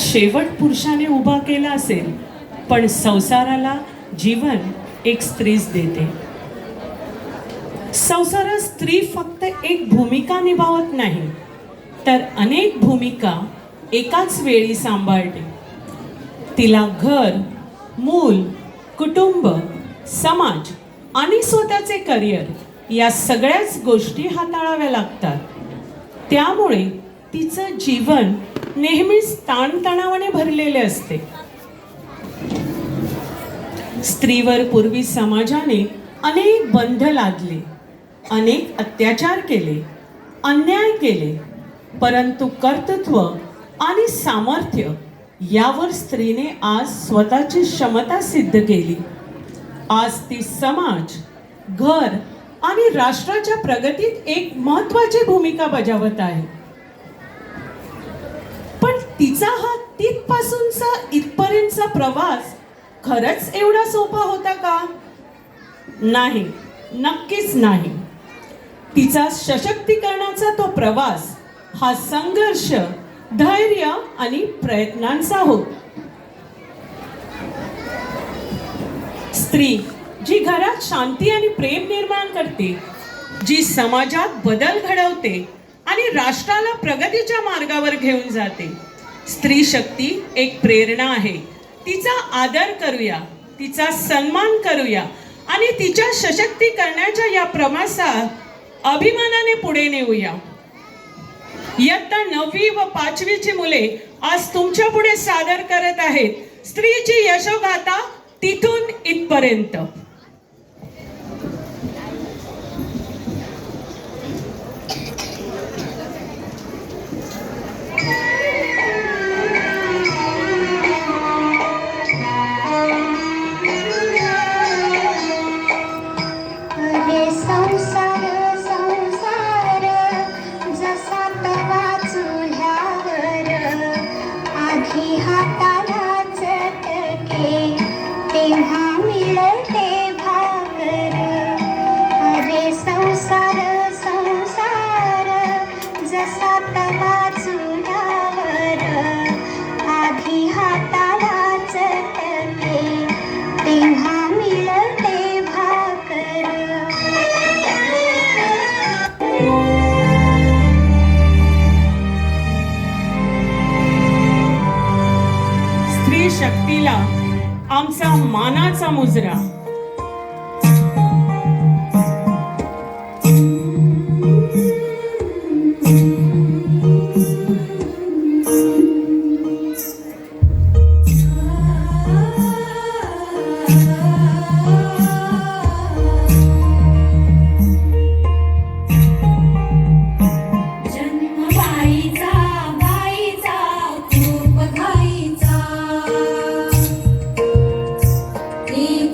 शेवट पुरुषाने उभा केला असेल, पण संसाराला जीवन एक स्त्रीच देते. संसारात स्त्री फक्त एक भूमिका निभावत नाही, तर अनेक भूमिका एकाच वेळी सांभाळते. तिला घर, मूल, कुटुंब, समाज आणि स्वतःचे करिअर या सगळ्याच गोष्टी हाताळाव्या लागतात. त्यामुळे तिचं जीवन नेहमीच ताणतणावाने भरलेले असते. स्त्रीवर पूर्वी समाजाने अनेक बंध लादले, अनेक अत्याचार केले, अन्याय केले, परंतु कर्तृत्व आणि सामर्थ्य यावर स्त्रीने आज स्वतःची क्षमता सिद्ध केली. आज ती समाज, घर आणि राष्ट्राच्या प्रगतीत एक महत्त्वाची भूमिका बजावत आहे. पण तिचा हा तिथपासूनचा इथपर्यंतचा प्रवास खरंच एवढा सोपा होता का? नाही, नक्कीच नाही. तिचा सशक्तीकरणाचा तो प्रवास हा संघर्ष, धैर्य आणि प्रयत्नांचा होता. स्त्री जी घरात शांती आणि प्रेम निर्माण करते, जी समाजात बदल घडवते आणि राष्ट्राला प्रगतीच्या मार्गावर घेऊन जाते. स्त्री शक्ती एक प्रेरणा आहे. तिचा आदर करूया, तिचा सन्मान करूया आणि तिच्या सशक्तीकरणाच्या या प्रवासात अभिमानाने पुढे नेऊया. इयत्ता 9वी व 5वीची मुले आज तुमच्या पुढे सादर करत आहेत स्त्रीची यशोगाथा तिथून इथपर्यंत. स्त्री शक्तीला आमचा मानाचा मुजरा.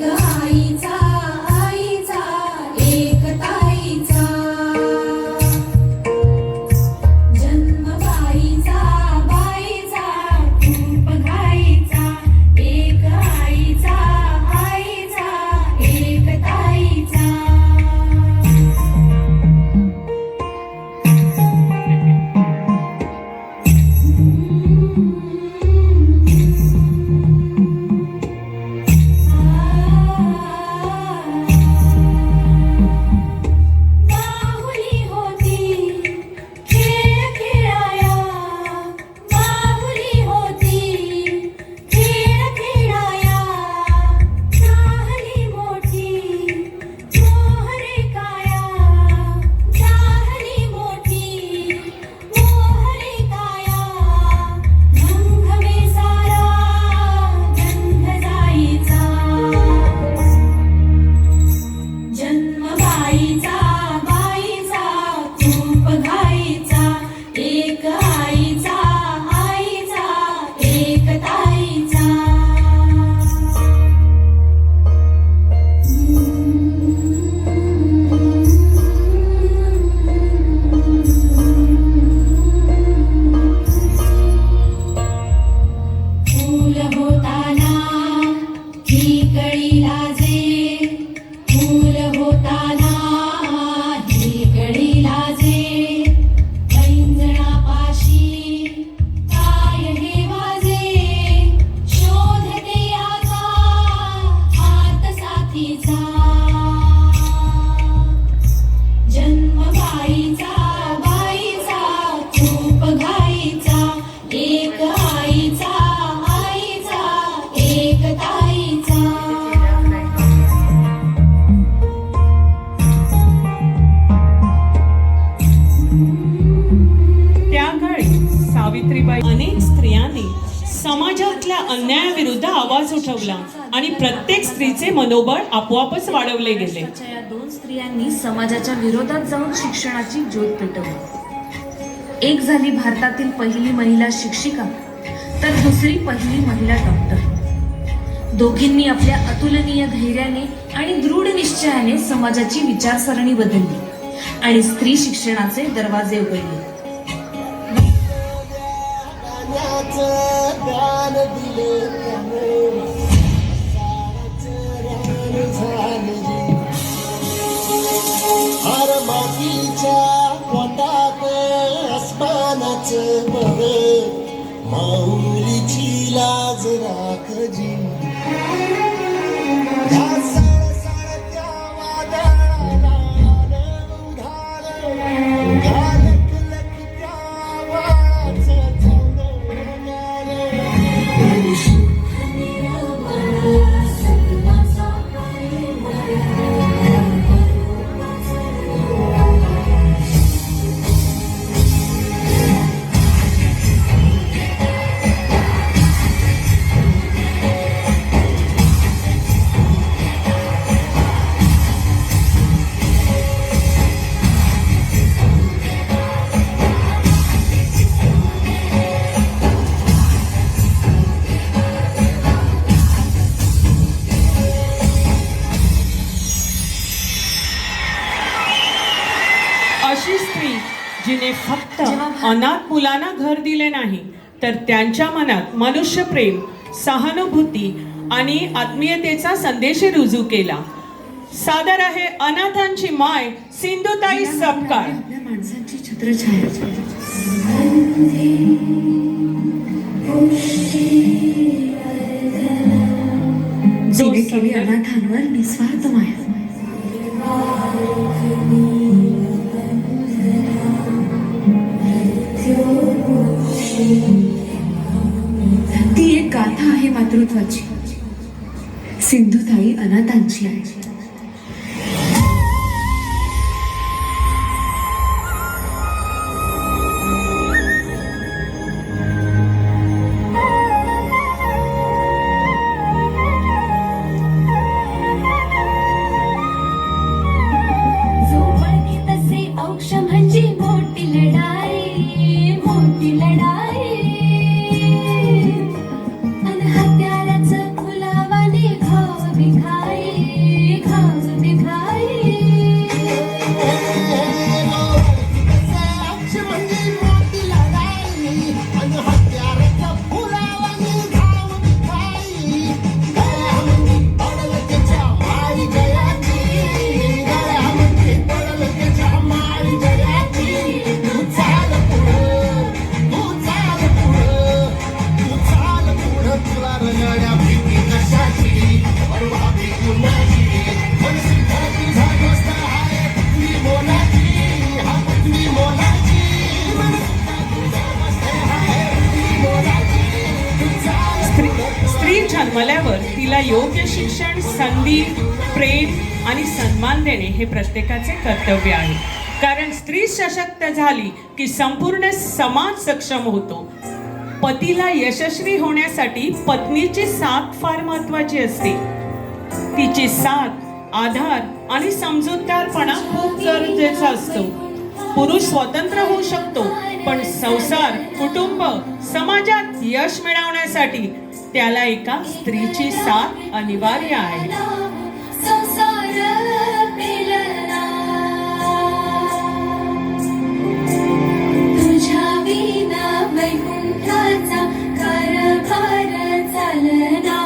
God. समाजातल्या अन्यायाविरुद्ध आवाज उठवला आणि प्रत्येक स्त्रीचे मनोबळ आपोआपच वाढवले गेले. या दोन स्त्रियांनी समाजाच्या विरोधात जाऊन शिक्षणाची ज्योत पेटवली. एक झाली भारतातील पहिली महिला शिक्षिका, तर दुसरी पहिली महिला डॉक्टर. दोघींनी आपल्या अतुलनीय धैर्याने आणि दृढ निश्चयाने समाजाची विचारसरणी बदलली आणि स्त्री शिक्षणाचे दरवाजे उघडले. माऊलीची लाज राखजी. अशी स्त्री जिने फक्त अनाथ मुलांना घर दिले नाही, तर त्यांच्या मनात मनुष्यप्रेम, सहानुभूती आणि आत्मीयतेचा संदेश रुजू केला. सादर आहे अनाथांची माय सिंधुताई सपकाळ. आपल्या माणसांची छत्रछाया जिने केली अनाथांवर निस्वार्थ माया. ती एक गाथा आहे मातृत्वाची. सिंधुताई अनाथांची आहे. जन्मल्यावर तिला योग्य शिक्षण, संधी, प्रेम आणि सन्मान देणे हे प्रत्येकाचे कर्तव्य आहे. कारण स्त्री सशक्त झाली की संपूर्ण समाज सक्षम होतो. पतीला यशस्वी होण्यासाठी पत्नीची साथ फार महत्वाची असते. तिची साथ, आधार आणि समजूतदारपणा खूप गरजेचा असतो. पुरुष स्वतंत्र होऊ शकतो, पण संसार, कुटुंब, समाजात यश मिळवण्यासाठी त्याला एका स्त्रीची साथ अनिवार्य आहे. तुझ्या विना वैकुंठाचा कारभार चालना,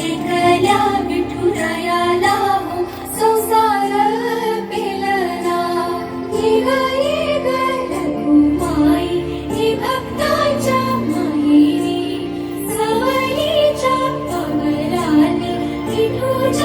एकल्या विठुरायाला हो संसार पेलना. ही गाई गलकुमाई ही भक्ताच्या मायेरी, सवयीच्या पवनाने विठुराया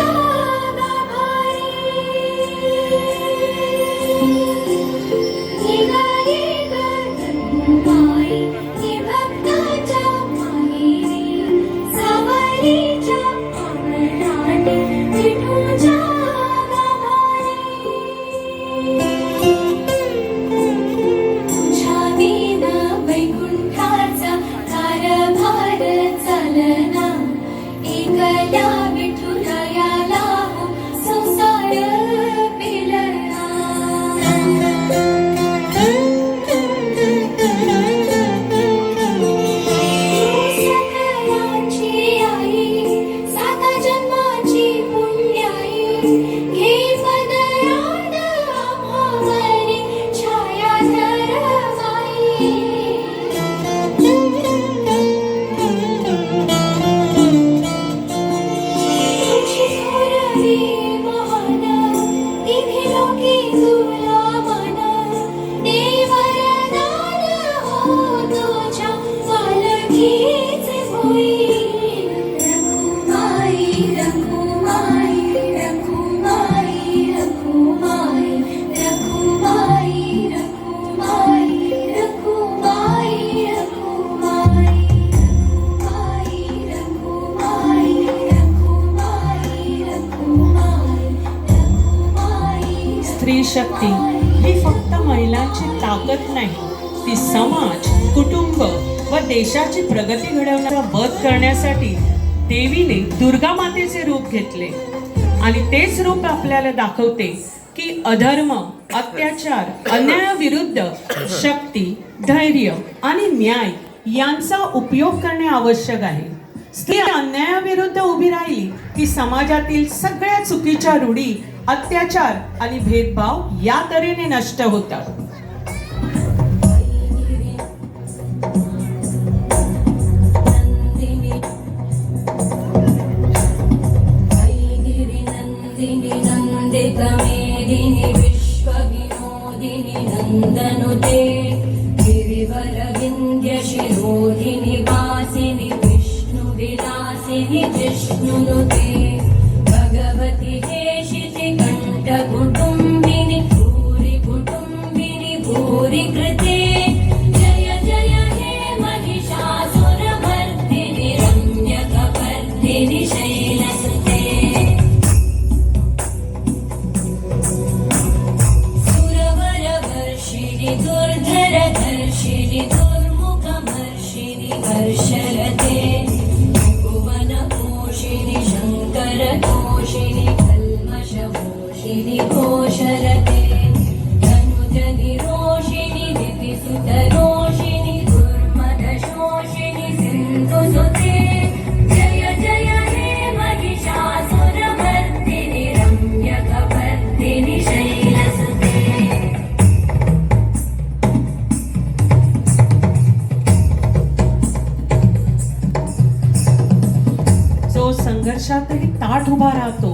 हीच होई रखुमाई रखुमाई रखुमाई रखुमाई रखुमाई रखुमाई रखुमाई रखुमाई रखुमाई रखुमाई रखुमाई रखुमाई स्त्री शक्ती ही फक्त महिलांची ताकद नाही, ती समाज, कुटुंब व देशाची प्रगती घडवण्याचा वध करण्यासाठी देवीने दुर्गा मातेचे रूप घेतले आणि तेच रूप आपल्याला दाखवते की अधर्म, अत्याचार, अन्यायाविरुद्ध शक्ती, धैर्य आणि न्याय यांचा उपयोग करणे आवश्यक आहे. स्त्री अन्यायाविरुद्ध उभी राहिली की समाजातील सगळ्या चुकीच्या रूढी, अत्याचार आणि भेदभाव या तऱ्हेने नष्ट होतात. नंदितमेदिनि विश्वविनोदिनि नन्दनुते गिरिवरविन्द्यशिरोधिनि वासिनि विष्णुविलासिनि जिष्णुनुते भगवति हेशिति कण्ठकुटुम्बिनि भूरि कुटुम्बिनि भूरि कृते जय जय हे महिषासुरमर्दिनि रम्यकपर्दिनि शैलसुते सुरवरवर्षिणि दुर्धरधर्षिणि दुर्मुखमर्षिणि हर्षरते भुवनपोषिणि शङ्करतोषिणि कल्मषमोषिणि घोषरते धनुजनिरोषिणि दितिसुतरोषिणि दुर्मदशोषिणि सिन्धुसुते जय जय हे महिषासुरमर्दिनि रम्यकपर्दिनि शैलसुते जो संघर्षातही ताठ उभा राहतो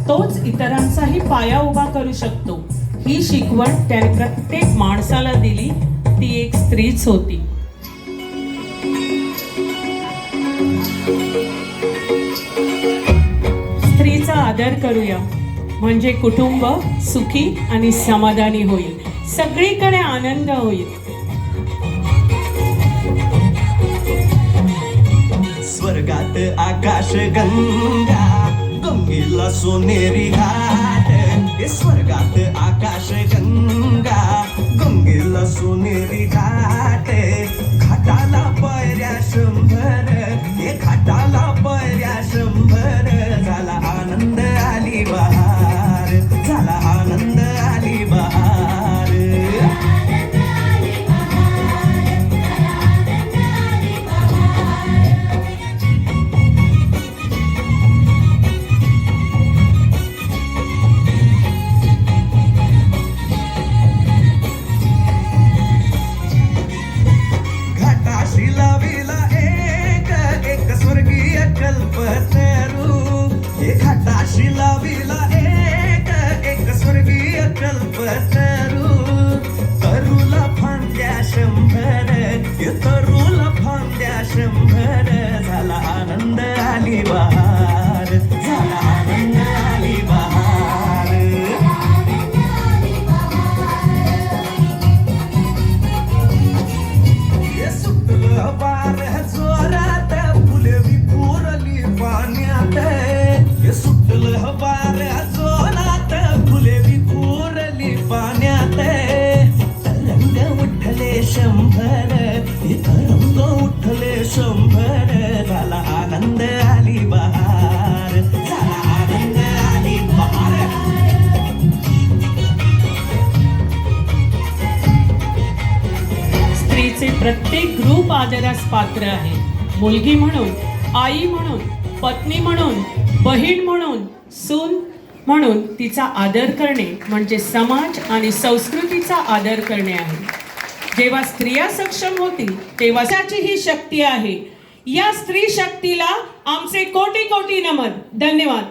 तोच इतरांचाही पाया उभा करू शकतो. ही शिकवण त्याने प्रत्येक माणसाला दिली, ती एक स्त्रीच होती. स्त्रीचा आदर करूया म्हणजे कुटुंब सुखी आणि समाधानी होईल, सगळीकडे आनंद होईल. स्वर्गात आकाश गंगा, गंगेला सोनेरी घाट. हे स्वर्गात आकाश गंगा, गंगेला सोनेरी घाट. घाटाला पायऱ्या 100, हे घाटाला पायऱ्या 100. झाला आनंद आली बहार, झाला आनंद आली बहार. घाटाशी लाविला एक स्वर्गीय कल्पतरू. हे घाटाशी लाविला एक स्वर्गीय कल्पतरू. तरुला फांद्या 100, हे तरुला फांद्या 100. झाला आनंद आली बहार, झाला आनंद आली बहार. हे सुटलं वार जोरात, फुले विखुरली पाण्यात. हे सुटलं वार जोरात, फुले विखुरली पाण्यात. तरंग उठले 100, हे तरंग उठले 100. झाला आनंद आली बहार, झाला आनंद आली बहार. स्त्रीचे प्रत्येक रूप आदरास पात्र आहे. मुलगी म्हणून, आई म्हणून, पत्नी म्हणून, बहीण म्हणून, सून म्हणून तिचा आदर करणे म्हणजे समाज आणि संस्कृतीचा आदर करणे आहे. जेव्हा स्त्रिया सक्षम होतील तेव्हा त्याची ही शक्ती आहे. या स्त्री शक्तीला आमचे कोटी कोटी नमन. धन्यवाद.